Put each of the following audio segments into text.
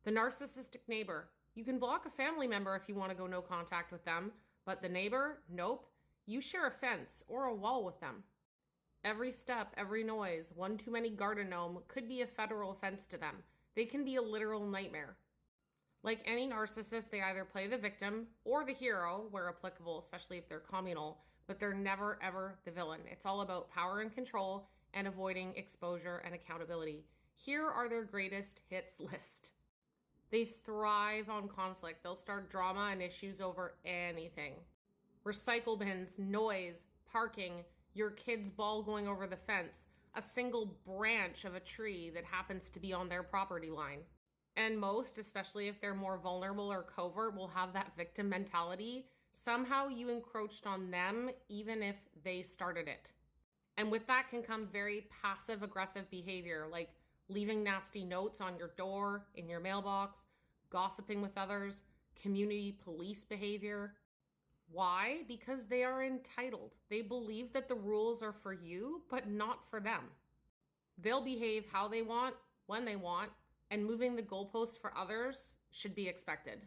The narcissistic neighbor. You can block a family member if you want to go no contact with them, but the neighbor, nope. You share a fence or a wall with them. Every step, every noise, one too many garden gnome could be a federal offense to them. They can be a literal nightmare. Like any narcissist, they either play the victim or the hero, where applicable, especially if they're communal, but they're never, ever the villain. It's all about power and control and avoiding exposure and accountability. Here are their greatest hits list. They thrive on conflict. They'll start drama and issues over anything. Recycle bins, noise, parking, your kid's ball going over the fence, a single branch of a tree that happens to be on their property line. And most, especially if they're more vulnerable or covert, will have that victim mentality. Somehow you encroached on them, even if they started it. And with that can come very passive-aggressive behavior, like leaving nasty notes on your door, in your mailbox, gossiping with others, community police behavior. Why? Because they are entitled. They believe that the rules are for you, but not for them. They'll behave how they want, when they want, and moving the goalposts for others should be expected.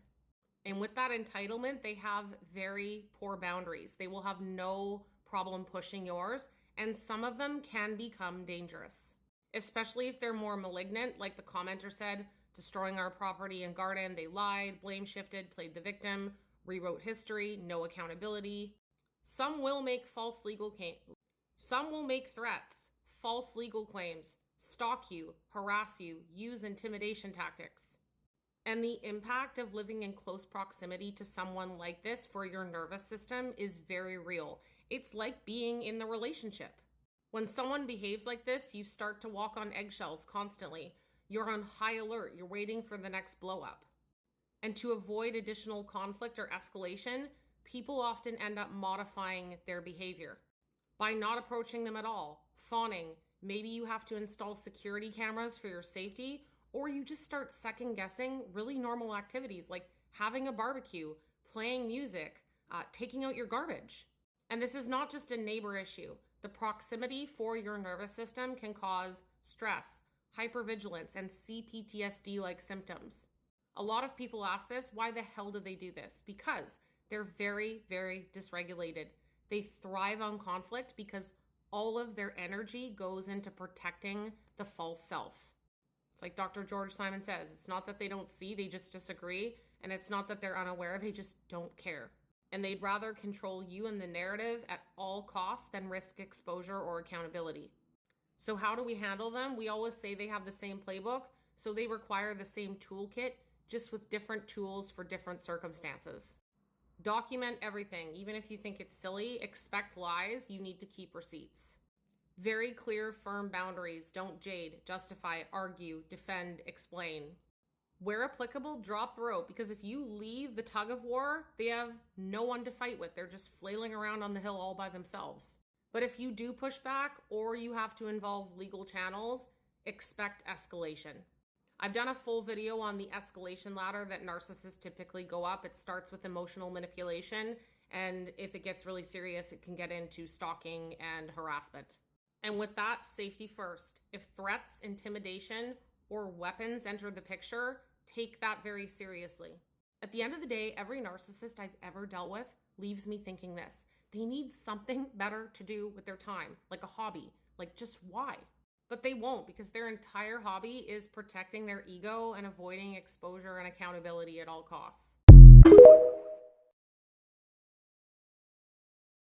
And with that entitlement, they have very poor boundaries. They will have no problem pushing yours, and some of them can become dangerous, especially if they're more malignant, like the commenter said, destroying our property and garden. They lied, blame shifted, played the victim, rewrote history, no accountability. Some will make false legal claims. Some will make threats, false legal claims, stalk you, harass you, use intimidation tactics. And the impact of living in close proximity to someone like this for your nervous system is very real. It's like being in the relationship. When someone behaves like this, you start to walk on eggshells constantly. You're on high alert. You're waiting for the next blow up. And to avoid additional conflict or escalation, people often end up modifying their behavior by not approaching them at all, fawning. Maybe you have to install security cameras for your safety, or you just start second guessing really normal activities like having a barbecue, playing music, taking out your garbage. And this is not just a neighbor issue. The proximity for your nervous system can cause stress, hypervigilance, and CPTSD-like symptoms. A lot of people ask this, why the hell do they do this? Because they're very, very dysregulated. They thrive on conflict because all of their energy goes into protecting the false self. It's like Dr. George Simon says, it's not that they don't see, they just disagree. And it's not that they're unaware, they just don't care. And they'd rather control you and the narrative at all costs than risk exposure or accountability. So how do we handle them? We always say they have the same playbook, so they require the same toolkit, just with different tools for different circumstances. Document everything. Even if you think it's silly, expect lies. You need to keep receipts. Very clear, firm boundaries. Don't jade, justify, argue, defend, explain. Where applicable, drop the rope, because if you leave the tug of war, they have no one to fight with. They're just flailing around on the hill all by themselves. But if you do push back or you have to involve legal channels, expect escalation. I've done a full video on the escalation ladder that narcissists typically go up. It starts with emotional manipulation, and if it gets really serious, it can get into stalking and harassment. And with that, safety first. If threats, intimidation, or weapons enter the picture, take that very seriously. At the end of the day, every narcissist I've ever dealt with leaves me thinking this. They need something better to do with their time, like a hobby. Like, just why? But they won't, because their entire hobby is protecting their ego and avoiding exposure and accountability at all costs.